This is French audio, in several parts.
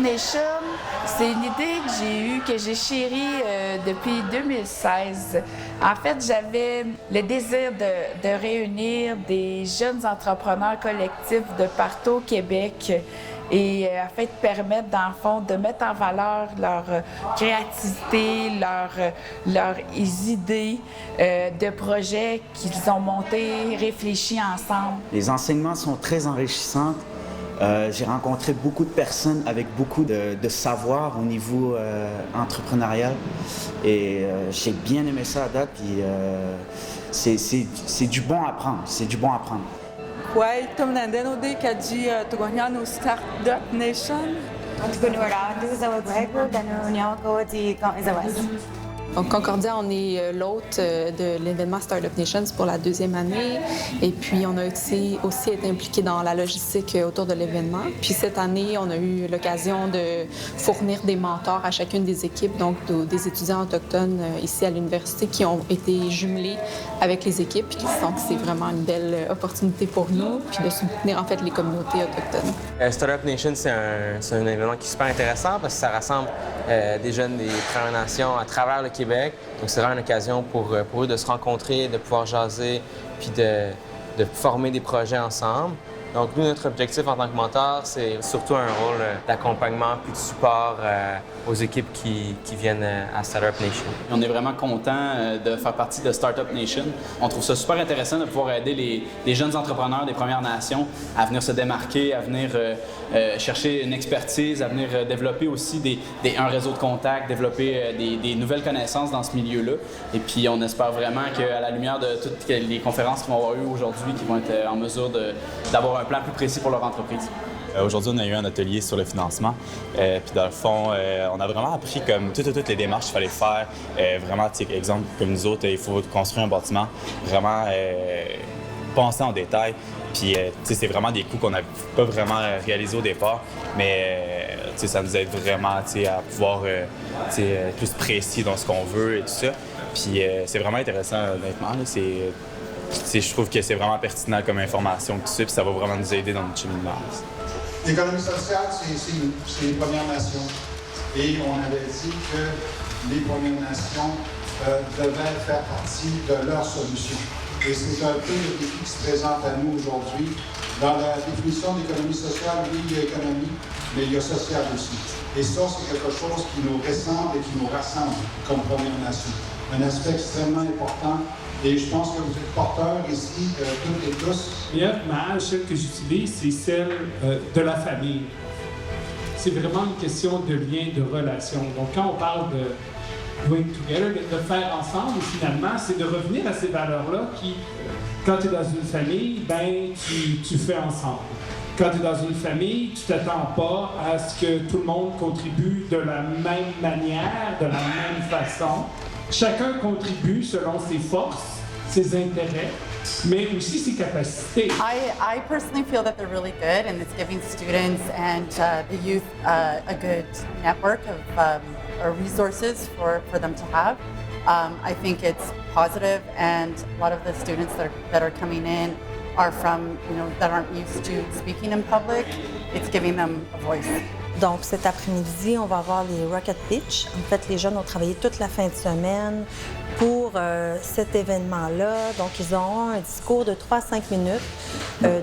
Nation, c'est une idée que j'ai eue, que j'ai chérie depuis 2016. En fait, j'avais le désir de réunir des jeunes entrepreneurs collectifs de partout au Québec et afin de permettre, dans le fond, de mettre en valeur leur créativité, leurs idées de projets qu'ils ont montés, réfléchis ensemble. Les enseignements sont très enrichissants. J'ai rencontré beaucoup de personnes avec beaucoup de savoir au niveau entrepreneurial et j'ai bien aimé ça à date. Puis c'est du bon à prendre, c'est du bon à prendre. Kwai tumnandeno de kaji tugonyano Startup Nation. Tugunuara zawa gwego dano nyako di kan izawas. Donc, Concordia, on est l'hôte de l'événement Startup Nations pour la 2e année. Et puis, on a aussi été impliqué dans la logistique autour de l'événement. Puis, cette année, on a eu l'occasion de fournir des mentors à chacune des équipes, donc des étudiants autochtones ici à l'université qui ont été jumelés avec les équipes. Donc, c'est vraiment une belle opportunité pour nous, puis de soutenir, en fait, les communautés autochtones. Startup Nation, c'est un événement qui est super intéressant parce que ça rassemble des jeunes des Premières Nations à travers le Québec. Donc, c'est vraiment une occasion pour eux de se rencontrer, de pouvoir jaser, puis de former des projets ensemble. Donc, nous, notre objectif en tant que mentor, c'est surtout un rôle d'accompagnement puis de support aux équipes qui viennent à Startup Nation. On est vraiment content de faire partie de Startup Nation. On trouve ça super intéressant de pouvoir aider les jeunes entrepreneurs des Premières Nations à venir se démarquer, à venir chercher une expertise, à venir développer aussi un réseau de contacts, développer des nouvelles connaissances dans ce milieu-là. Et puis, on espère vraiment qu'à la lumière de toutes les conférences qu'on va avoir eues aujourd'hui, qu'ils vont être en mesure d'avoir un plan plus précis pour leur entreprise. Aujourd'hui, on a eu un atelier sur le financement. Puis dans le fond, on a vraiment appris comme toutes les démarches qu'il fallait faire. Vraiment, exemple, comme nous autres, il faut construire un bâtiment. Vraiment penser en détail. Puis c'est vraiment des coûts qu'on n'avait pas vraiment réalisés au départ. Mais ça nous aide vraiment à pouvoir être plus précis dans ce qu'on veut et tout ça. Puis c'est vraiment intéressant, honnêtement. Je trouve que c'est vraiment pertinent comme information, tout ça, puis ça va vraiment nous aider dans notre cheminement. L'économie sociale, c'est les Premières Nations. Et on avait dit que les Premières Nations devaient faire partie de leur solution. Et c'est un peu le défi qui se présente à nous aujourd'hui. Dans la définition d'économie sociale, oui, il y a économie, mais il y a social aussi. Et ça, c'est quelque chose qui nous ressemble et qui nous rassemble comme Premières Nations. Un aspect extrêmement important. Et je pense que vous êtes porteurs ici, toutes et tous. La meilleure image, celle que j'utilise, c'est celle de la famille. C'est vraiment une question de lien, de relation. Donc, quand on parle de doing together, de faire ensemble, finalement, c'est de revenir à ces valeurs-là qui, quand tu es dans une famille, ben tu fais ensemble. Quand tu es dans une famille, tu ne t'attends pas à ce que tout le monde contribue de la même manière, de la même façon. Chacun contribue selon ses forces, ses intérêts, mais aussi ses capacités. I personally feel that they're really good, and it's giving students and the youth a good network of resources for them to have. I think it's positive, and a lot of the students that are coming in are from, that aren't used to speaking in public. It's giving them a voice. Donc, cet après-midi, on va avoir les Rocket Pitch. En fait, les jeunes ont travaillé toute la fin de semaine pour cet événement-là. Donc, ils auront un discours de 3 à 5 minutes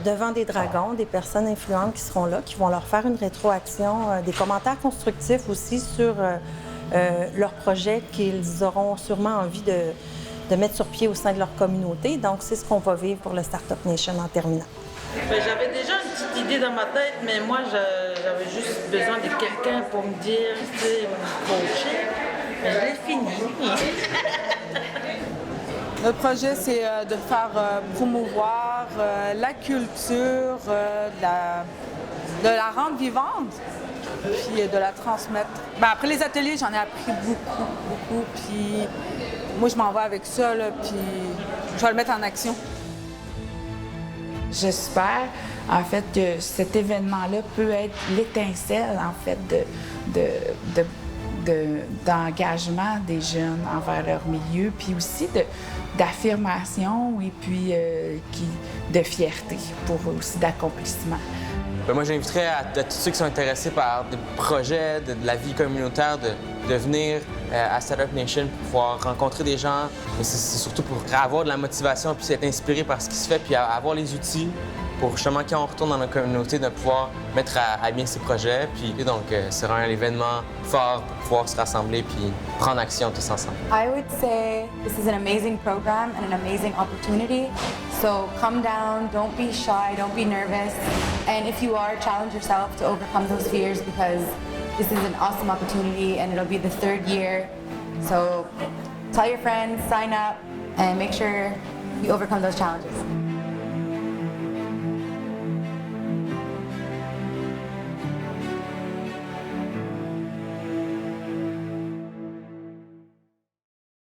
devant des dragons, des personnes influentes qui seront là, qui vont leur faire une rétroaction, des commentaires constructifs aussi sur leurs projets qu'ils auront sûrement envie de mettre sur pied au sein de leur communauté. Donc, c'est ce qu'on va vivre pour le Startup Nation en terminant. J'avais déjà une petite idée dans ma tête, mais moi, j'avais juste besoin de quelqu'un pour me dire, me coacher. Mais je l'ai fini. Notre projet, c'est de faire promouvoir la culture, de la rendre vivante, puis de la transmettre. Après les ateliers, j'en ai appris beaucoup. Puis moi, je m'en vais avec ça, là, puis je vais le mettre en action. J'espère, en fait, que cet événement-là peut être l'étincelle, en fait, d'engagement des jeunes envers leur milieu, puis aussi d'affirmation et puis de fierté, pour aussi d'accomplissement. moi, j'inviterais à tous ceux qui sont intéressés par des projets, de la vie communautaire, de venir à Startup Nation pour pouvoir rencontrer des gens. Mais c'est surtout pour avoir de la motivation puis être inspiré par ce qui se fait puis avoir les outils pour justement, quand on retourne dans notre communauté, de pouvoir mettre à bien ces projets. Puis donc, c'est vraiment un événement fort pour pouvoir se rassembler puis prendre action tous ensemble. I would say this is an amazing program and an amazing opportunity. So come down, don't be shy, don't be nervous. And if you are, challenge yourself to overcome those fears because this is an awesome opportunity and it'll be the 3rd year. So tell your friends, sign up, and make sure you overcome those challenges.